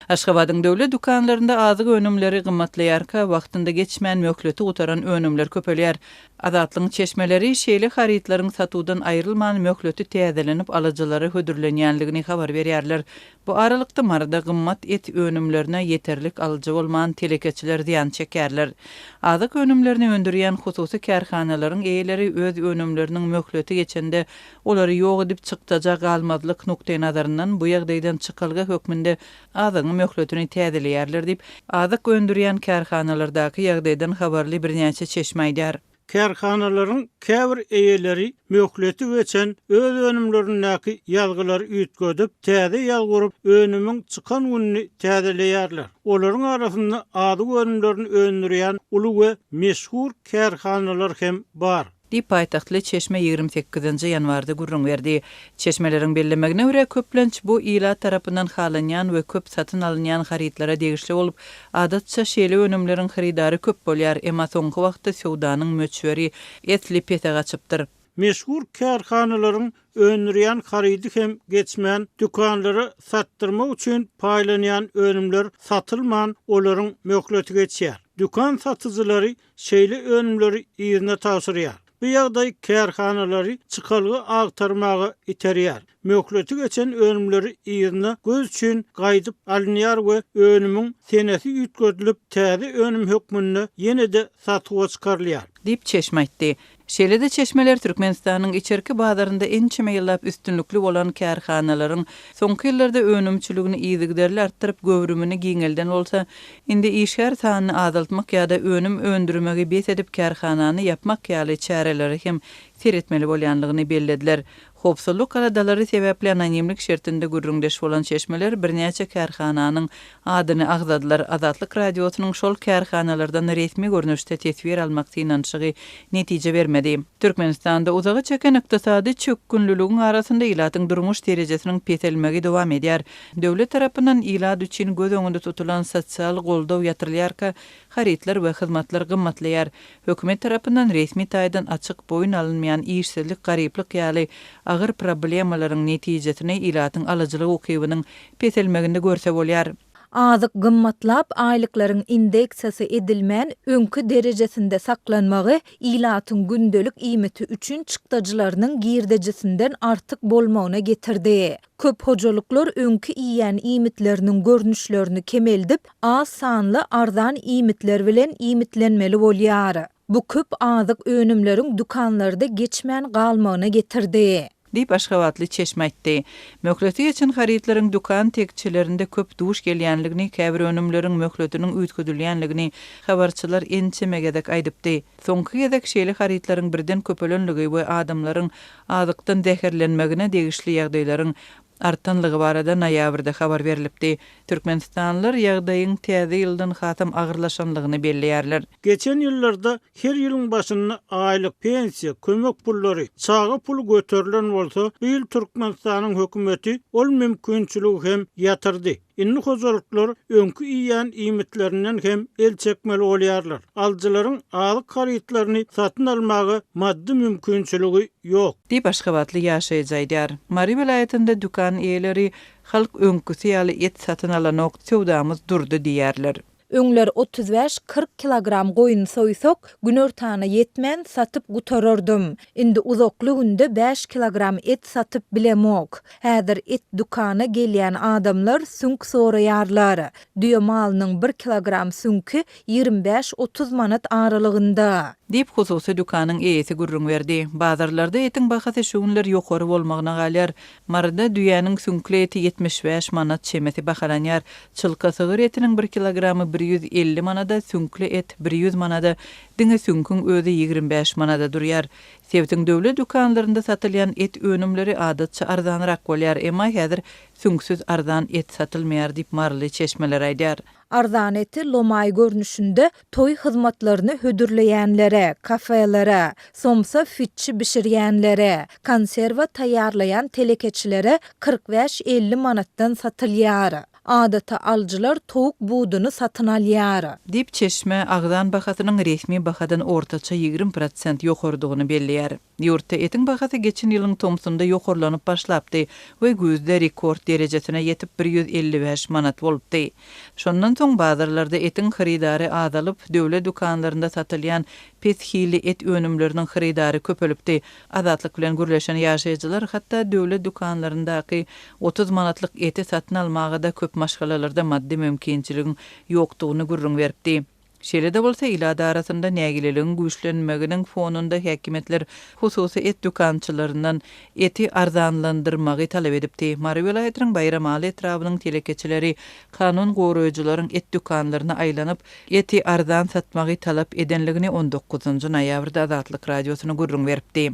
Aşgabatyň döwlet dukanlarynda azyk önümleri gymmatlaýarka, wagtynda geçmän möhleti gutaran önümler köpelýär. Azatlyň çeşmeleri şeýle haritlaryň satuwdan aýrylman möhleti täzelenip alıjylary hödürlenýänligini habar berýärler. Bu aralykda marada gymmat et önümlerine yeterlik alyjy bolman telekeçiler ziýan çekýärler. Azyk önümlerini öndürýän hususy kärhanalaryň eýeleri öz önümleriniň möhleti geçende olary ýok edip çykdaja galmazlyk nukta nazaryndan bu ýagdaýdan çykylgy hökmünde azyň möhletini täzelýärler diýip azyk öndürýän kärhanalardaky ýagdaýdan habarly birnäçe çeşme aýdýar. Kärhanalaryň käbir eýeleri möhleti geçen öz önümlerindäki ýalgylary üýtgedip, täze ýalgyryp önümiň çykan günni täzelýärler. Olaryň arasynda azyk önümlerini öndürýän uly we meşhur kärhanalar hem bar. Paýtaxtly Çeşme 28-nji ýanwarda gurrun berdi. Çeşmeleriň bellemegine görä köplenç bu ila tarapyndan halanýan we köp satyn alynýan haritlara degişli bolup, adatça şeýle önümleriň haridary köp bolýar, emma soňky wagtda sowdanyň möçberi etli pete gaçypdyr. Meşhur kärhanalaryň öndürýän haridy hem geçmän dükanlary satdyrmak üçin paýlanýan önümler satylman olaryň möhleti geçýär. Dükan satyjylary şeýle önümleri ýerine taşyrýar. Bu ýagdaý kärhanalary çykalgy agtarmagy iterýär. Möhleti geçen önümleri ýerine göz üçin gaýdyp alynýar we önümiň senesi üýtgedilip täze önüm hökmünde ýene-de satýa çykarylýar. Diýip Çeşme aýtdy. Şeýle-de çeşmeler Türkmenistanyň içerki bazarynda ençime ýyllap üstünlükli bolan kärhanalaryň soňky ýyllarda önümçiligini ýygyderli artdyryp göwrümini giňelden bolsa, indi işgär sanyny azaltmak ýa-da önüm öndürmegi bet edip kärhanany yapmak ýaly çäreleri hem seretmeli bolýanlygyny bellediler. Hopsuzluk aladalary sebäpli anonimlik şertinde gurrundeş bolan çeşmeler birnäçe kärhananyň adyny agzadylar. Azatlyk radiosynyň şol kärhanalardan resmi görnüşde tesbir almak synanşygy netije bermedi. Türkmenistanda uzagy çeken ykdysady çökkünlülügiň arasynda ilatyň durmuş derejesiniň petelmegi dowam edýär. Döwlet tarapyndan ilad üçin göz öňünde tutulan sosial goldaw ýatyrylýarka, haritler we hyzmatlar gymmatlaýar. Hökümet tarapyndan resmi taýdan açyk boyun alınmayan işsizlik, garyplyk ýaly agyr problemalaryň netijesini ilatyň alyjylyk ukybynyň petelmeginde görse bolýar. Azyk gymmatlap aýlyklaryň indeksiyasy edilmän öňkü derejesinde saklanmagy ilatyň gündelik iýmeti üçin çykdajylarynyň girdejisinden artyk bolmagyna getirdi. Köp hojalyklar öňkü iýen iýmitleriniň görnüşlerini kemeldip, az sanly arzan iýmitler bilen iýmitlenmeli bolýar. Bu köp azyk önümleriň dukanlarda geçmän galmagyna getirdi. Diýip Aşgabatly Çeşme aýtdy. Möhleti geçen haritlaryň dukan tekçilerinde köp duş gelýänligini, käbir önümleriň möhletiniň üýtgedilýänligini habarçylar ençeme gedek aýdypdy. Soňky gedek şeýle haritlaryň birden köpelenligi we adamlaryň azykdan zäherlenmegine degişli ýagdaýlaryň artanlygy barada noýabrda habar berilipdi. Türkmenistanlylar ýagdaýyň täze ýyldan hatam agyrlaşanlygyny belleýärler. Geçen ýyllarda her ýylyň başynda aýlyk pensiýa, kömek pullary, çağa pul göterilen bolsa, bu ýyl Türkmenistanyň hökümeti ol mümkinçiligi hem ýatyrdy. Indi hojalyklar öňkü iýen iýmitlerinden hem el çekmeli bolýarlar. Alyjylaryň alyk haritlaryny satyn almagy maddi mümkinçiligi ýok. Diýip Aşgabatly ýaşaýjylar. Mari vilayetinde dukan eýeleri halk öňküsi ýaly et satyn alan sowdamyz durdy diýerler. Öňler 35-40 kilogram goýun soýsak, günortana yetmän satyp gutarardym. Indi uzakly günde 5 kilogram et satyp bilemok. Häzir et dukana gelýän adamlar sünk soraýarlar. Düýe malynyň 1 kilogram sünki 25-30 manat aralygynda. Diýip hususy dukanyň eýesi gurrun berdi. Bazarlarda etin bahasy şu günler ýokary bolmagyna galýar. Marada düýäniň sünkli eti 75 manat çemeti bahalanýar. Çylka sığır etiniň 1 kilogramy 150 manada, sünkli et 100 manada, diňe sünkiň özü 25 manada durýar. Sebätiň döwlet dukanlarynda satylýan et önümleri adatça arzanrak bolýar, emma häzir sünksiz arzan et satylmaýar diýip Marly Çeşmeler aýdýar. Arzan eti lomay görnüşünde toy hyzmatlaryny hödürleýänlere, kafelere, somsa fitçi bişirýänlere, konserwa taýýarlayan telekeçilere 45-50 manatdan satylýar. Adata alıcılar towuk buğdunu satın alýar. Dip çeşme Agdan bahatynyň resmi bahadan ortaça 20% ýokardygyny belliýär. Ýurtda etin bahasy geçen ýylyň tomsunda ýokarlanyp başlapdy we gözde rekord derejesine ýetip 155 manat bolupdy. Şondan soň bazarlarda etin haridary azalyp, döwlet dukanlarynda satylýan peshili et önümlerinin haridary köpelipdi. Azatlyk bilen gürleşen ýaşaýjylar hatda döwlet dukanlaryndaky 30 manatlyk eti satyn almaga da köp maşgalalarda maddi mümkinçiligiň ýokdugyny gürrüň beripdi. Şeýle-de bolsa ilada arasynda nägileligiň güýçlenmeginiň fonunda häkimetler hususy et dukançylaryndan eti arzanlandyrmagy talap edipdi. Mary welaýatynyň Bayramaly etrawynyň telekeçileri kanun goraýjylaryň et dukanlaryna aýlanyp eti arzan satmagy talap edenligini 19-njy noýabrda Azatlyk radiosyna gürrüň beripdi.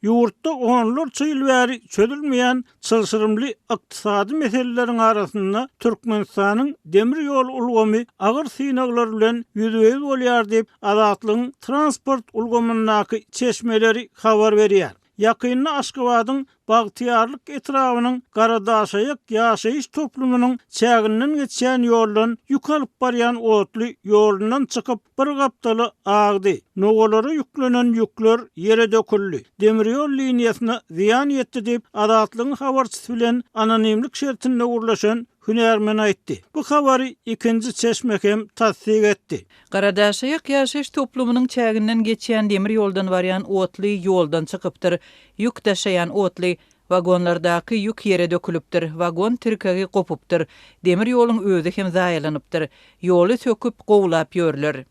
Ýurtda onlarça ýyl bäri çözülmeýän çylşyrymly ykdysady meseleleriň arasynda Türkmenistanyň demir ýol ulgamy agyr synaglar bilen ýüzüýüz bolýar diýip Azatlygyň transport ulgamyndaky çeşmeleri habar berýär. Ýakynda Aşgabatyň Bagtyarlyk etrawynyň Garadaşaýyk ýaşaýyş toplumynyň çäginden geçen ýoldan ýukaryp barýan otly ýolundan çykyp bir gapdaly agdy. Nowalara ýüklenen ýükler ýere döküldi. Demir ýol liniýasyna ziýan ýetdi diýip Azatlygyň habarçysy bilen anonimlik şertinde urlaşan hünärmen aýtdy. Bu habary ikinji çeşmek hem tasdik etdi. Garadaşaýyk ýaşaýyş toplumynyň çäginden geçen demir ýoldan barýan otly ýoldan çykypdyr. Ýük taşıyan otly vagonlardaky ýük ýere dökülipdir. Vagon tirkegi kopupdyr. Demir ýoluň özü hem zaýalanypdyr. Ýoly söküp gowlap ýörler.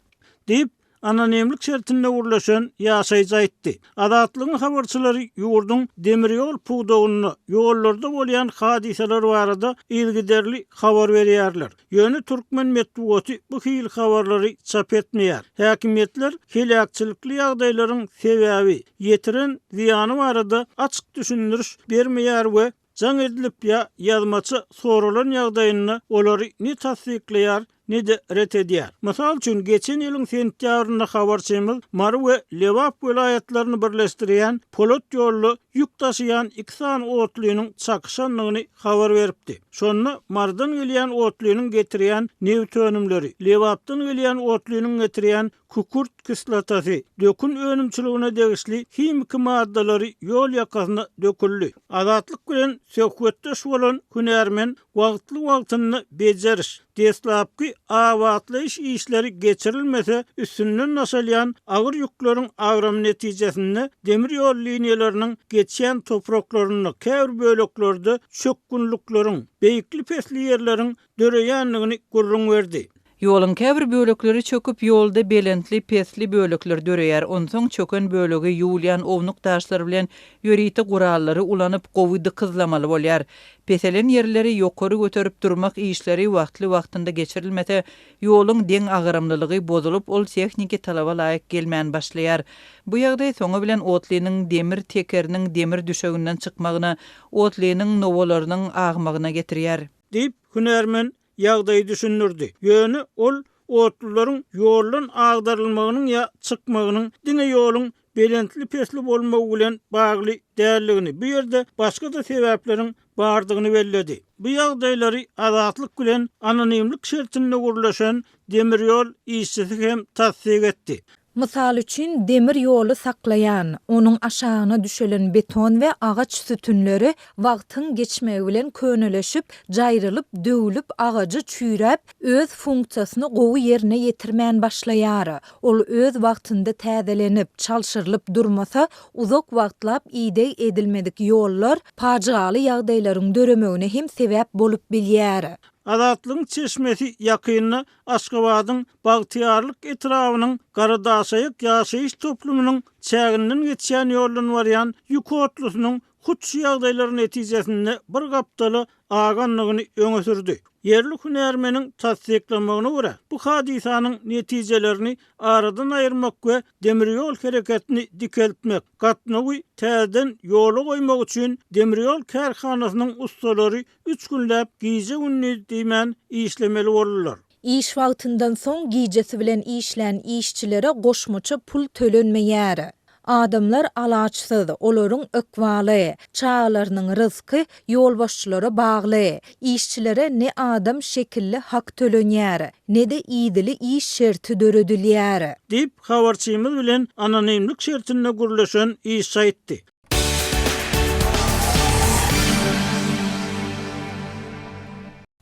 Diýip anonimlik şertinde urlaşan ýaşaýjy aýtdy. Azatlygyň habarçylary ýurdun demir ýol puwdagyny ýollarda bolýan hadiseler barada ilgiderli habar berýärler. Ýöne türkmen medeniýeti bu hil habarlary çap etmeýär. Häkimetler helakçylikli ýagdaýlaryň sebäbi ýetiren ziýany barada açyk düşündiriş bermeýär we jaň edilip ýazmaçy soralan ýagdaýyny olary ne tasdikleýär ne de ret edýär. Mysal üçin geçen ýylyň sentýabrynda habarçymyz Mary we Lewap welaýatlaryny birleşdirýän Polat ýolly ýük taşıyan iki san otlynyň çakışanlygyny habar beripdi. Şonu Mardan gelýän otlynyň getirýän newt önümleri, Lewapdan gelýän otlynyň getirýän kukurt kislotasy, dökün önümçiligine degişli kimik maddalary ýol ýakasyna döküldi. Azatlyk bilen söhbetdeş bolan hünärmen wagtly beceriş, deslapky awatlaýyş işleri geçirilmese üstünden naşalyan agyr ýükleriň agram netijesinde demir ýol liniýalarynyň geçen topraklaryny käbir böleklerde çökkünlükleriň, beýikli pesli ýerleriň döreýänligini gurrun berdi. Ýolun käbir bölekleri çöküp ýolda belentli pesli bölekler döreýär. Onsoň çöken bölegi ýuwlyan ownyk taşlar bilen ýöriti gurallary ulanyp gowudy kızlamaly bolýar. Peselen ýerleri ýokary göterip durmak işleri wagtly-wagtynda geçirilmese ýoluň deň agyrymlylygy bozulup ol texniki talaba laýyk gelmän başlaýar. Bu ýagdaý soňa bilen otlynyň demir tekeriniň demir düşeginden çykmagyna, otlynyň nowalarynyň agmagyna getirýär. Diýip hünärmen ýagdaýy düşünürdi. Ýöne ol otluların ýoldan agdarylmagynyň ýa çykmagynyň diňe ýoluň belentli pesli bolmagy bilen bagly dälligini, bu ýerde başga da sebäpleriň bardygyny belledi. Bu ýagdaýlary Azatlyk bilen anonimlik şertinde gurlaşan demir ýol işçisi hem tasdik etdi. Mysal üçin demir ýoly saklayan, onuň aşagyna düşelen beton we agaç sütünleri wagtyň geçmegi bilen köneleşip, jaýrylyp, döwülüp, agajy çüýräp, öz funksiýasyny gowy ýerine ýetirmän başlaýar. Ol öz wagtynda täzelenip, çalşyrylyp durmasa, uzak wagtlap ýydy edilmedik ýollar paçaly ýagdaýlaryň döremegine hem sebäp bolup bilýär. Azatlygyň çeşmesi ýakynda Aşgabatyň Bagtyarlyk etrawynyň Garadaşaýyk ýaşaýyş toplumynyň çäginden geçen ýoldan barýan ýük otlusynyň hutçy ýagdaýlaryň netijesinde bir gapdaly aganlygyny öňe sürdi. Yerli hünärmeniň tasdiklamagyna görä, bu hadisanyň netijelerini aradan aýyrmak we demir ýol hereketini dikeltmek, gatnawy täzeden ýola goýmak üçin demir ýol kärhanasynyň ustalary 3 günläp gize günni diýmän işlemeli bolurlar. İş wagtyndan soň gijesi bilen işlän işçilere goşmaça pul tölenmeýär. Adamlar alaçsyz, olaryň ökwaly, çağlarynyň rızky ýolbaşçylara bagly, işçilere ne adam şekilli hak tölenýär, ne de ýdili iş şerti döredilýär. Dip habarçymyz bilen anonimlik şertinde gürleşen İsa etdi.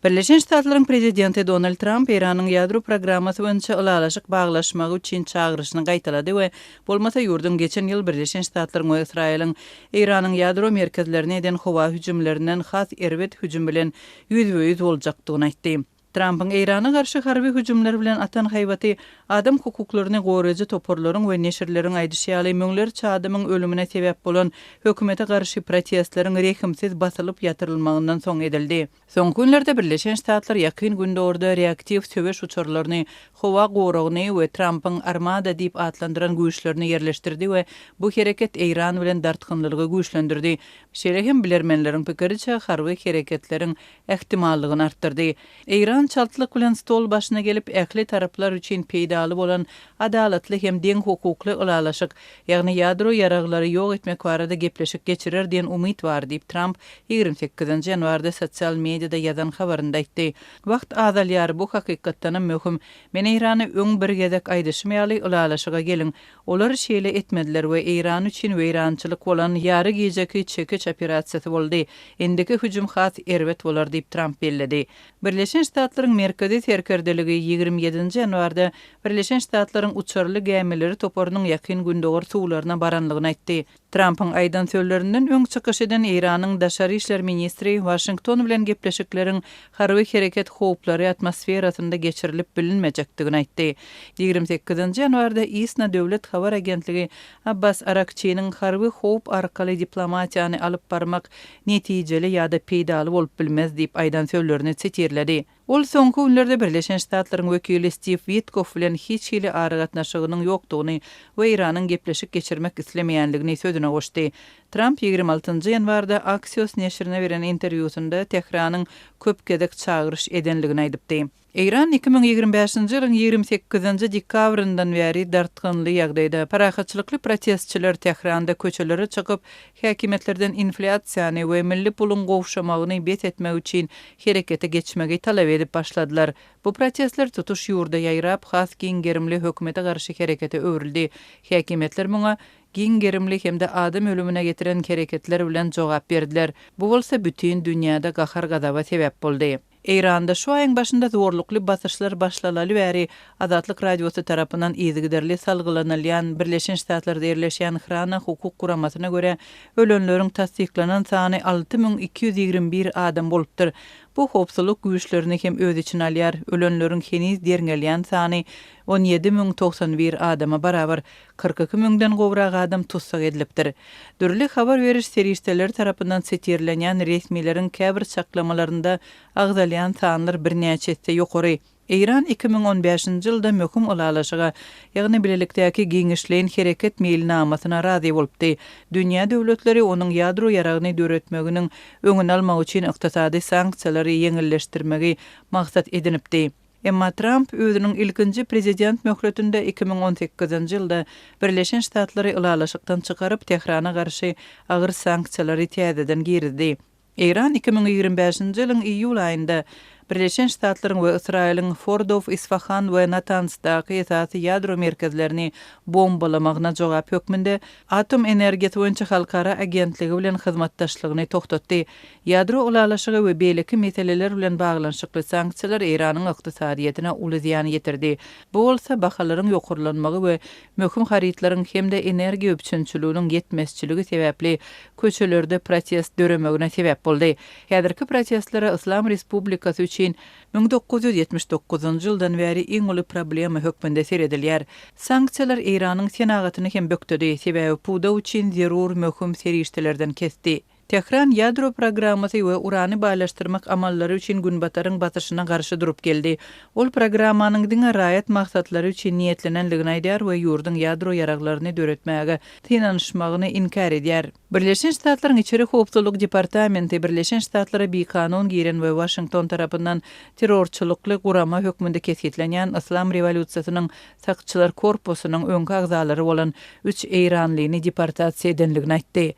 Birleşen Ştatlaryň prezidenti Donald Trump Iranyň ýadro programmasy boýunça ulalaşyk baglaşmagy üçin çağırışyny gaýtalady we bolmasa ýurdun geçen ýyl Birleşen Ştatlaryň we Israýlyň Iranyň ýadro merkezlerine eden howa hüjümlerinden has erwet hüjüm bilen ýüzbe-ýüz boljakdygyny aýtdy. Trump'ın Irana garşy harby hüjümler bilen atan haýbaty adam hukuklaryny goraýjy toporlaryň we neşirleriň aýdýşýaly müňlerçe adamyň ölümine sebäp bolan hökümete garşy protestleriň rehimsiz basylyp ýatyrylmagyndan soň edildi. Soňky günlerde Birleşen Ştatlar ýakyn günde orada reaktiw söweş uçurlaryny, howa goragyny we Trump'ın armada diýip atlandyran güýçlerini ýerleşdirdi we bu hereket Iran bilen dartgynlygy güýçlendirdi. Şerehem bilermenleriň pikiriçe harby hereketleriň ähtimallygyny artdyrdy. Iran çaltlyk bilen stol başyna gelip ähli taraplar üçin peýdaly bolan adalatly hem deň hukukly ulalaşyk, ýagny ýadro ýaraglary ýok etmek barada gepleşik geçirer diýen umyt bar diýip Trump 28-nji ýanwarda sosial mediada ýazan habarynda aýtdy. Wagt azalýar bu hakykatdan möhüm. Men Irany öň bir gezek aýdyşmaýaly ulalaşyga gelin. Olar şeýle etmediler we Iran üçin weýrançylyk bolan ýary gejeki çekiç operasiýasy boldy. Endiki hüjüm has erwet bolar diýip Trump bellidi. Birleşen Ştatlaryň merkezi serkerdeligi 27-nji ýanwarda Birleşen Ştatlaryň uçurly gemileri toporunyň ýakyn gündogor suwlaryna baranlygyny aýtdy. Trump'ın aýdan sözlerinden öň çykyş eden Iranyň daşary işler ministri Washington bilen gepleşikleriň harby hereket howplary atmosferasynda geçirilip bilinmejekdigini aýtdy. 28-nji ýanwarda ISNA döwlet habar agentligi Abbas Arakçynyň harby howp arkaly diplomatiýany alyp barmak netijeli ýa-da peýdaly bolup bilmez diýip aýdan sözlerini çetirledi. Ol soňky günlerde Birleşen Ştatlaryň wekili Steve Witkoff bilen hiç hili ary gatnaşygynyň ýokdugyny we Iranyň gepleşik geçirmek islemeýänligini sözüne goşdy. Trump 26-njy ýanwarda Axios neşrine beren interwýusunda Tehranyň köp gezek çağırış edenligini aýdypdy. Iran 2025-nji ýylyň 28-nji dekabryndan bäri dartgynly ýagdaýda parahatçylykly protestçiler Tehranda köçelere çykyp häkimetlerden inflasiýany we milli pulun gowşamagyny bet etmek üçin herekete geçmegi talap edip başladylar. Bu protestler tutuş ýurda ýaýrap has giňgerimli hökümete garşy herekete öwrildi. Häkimetler muňa giňgerimli hemde adam ölümüne getiren hereketler bilen jogap berdiler. Bu bolsa bütün dünýäde gahar gadaba sebäp boldy. Iranda şu ayın başında zorlukly basyşlar başlalaly bäri Azatlyk radiosu tarapyndan izgiderli salgylanylan Birleşen Ştatlarda ýerleşýän Hrana hukuk kuramasyna göre ölenleriň tasdiklanan sany 6221 adam bolupdyr. Bu hopsuluq güýçlerini hem öz için alýar. Ölenleriň heniz derňelýän sany 17091 adama barabar 42000den gowrak adam tutsak edilipdir. Dürli habar beriş serişdeler tarapyndan setirlenýän resmiýetiň käbir çaklamalarynda agdalýan sanlar birnäçesi ýokary. Iran 2015-nji ýylda möhüm ulalaşyga, ýagny bilelikdäki giňişleýän hereket meýilnamasyna razy bolupdy. Dünýä döwletleri onuň ýadro ýaragyny döretmeginiň öňüni almak üçin ykdysady sanksiýalary ýeňilleşdirmegi maksat edinipdi. Emma Trump özüniň ilkinji prezident möhletinde 2018-nji ýylda Birleşen Ştatlary ulalaşykdan çykaryp Tehrana garşy agyr sanksiýalary täzeden girdi. Iran 2025-nji ýylyň iýul aýynda Birleşen Ştatlaryň we Israýlyň Fordow, Isfahan we Natansdaky esasy ýadro merkezlerini bombalamagyna jogap hökmünde atom energiýasy boýunça halkara agentligi bilen hyzmatdaşlygyny toktatdy. Ýadro ulalaşygy we beýleki meseleler bilen baglanşykly sanksiýalar Iranyň ykdysadyýetyne uly ziýan ýetirdi. Bu bolsa bahalaryň ýokurlanmagy we möhüm haritlaryň hemde energiýa öpçünçiliginiň ýetmezçiligi sebäpli köçelerde protest döremegine sebäp boldy. Häzirki protestlere Islam Respublikasy üçin 1979-njy ýyldan bäri iň uly problema hökmünde seredilýär. Sanksiýalar Iranyň senagatyny hem bökdedi, sebäbi puda üçin zerur möhüm serişdelerden kesdi. Tehran yadro programmasy we urany baýlaşdyrmak amallary üçin günbataryň batyşyna garşy durup geldi. Ol programmanyň diňe raýat maksatlary üçin niýetlenenligini aýdýar we ýurduň yadro ýaraglaryny döretmäge tinanşmagyny inkar edýär. Birleşen Ştatlaryň içeri howpsuzlyk departamenti Birleşen Ştatlara bir kanun giren we Washington tarapyndan terrorçylykly gurama hökmünde kesgitlenýän Islam rewolýusiýasynyň sakçylar korpusynyň öňki agzalary bolan 3 eýranlyny deportasiýa edenligini aýtdy.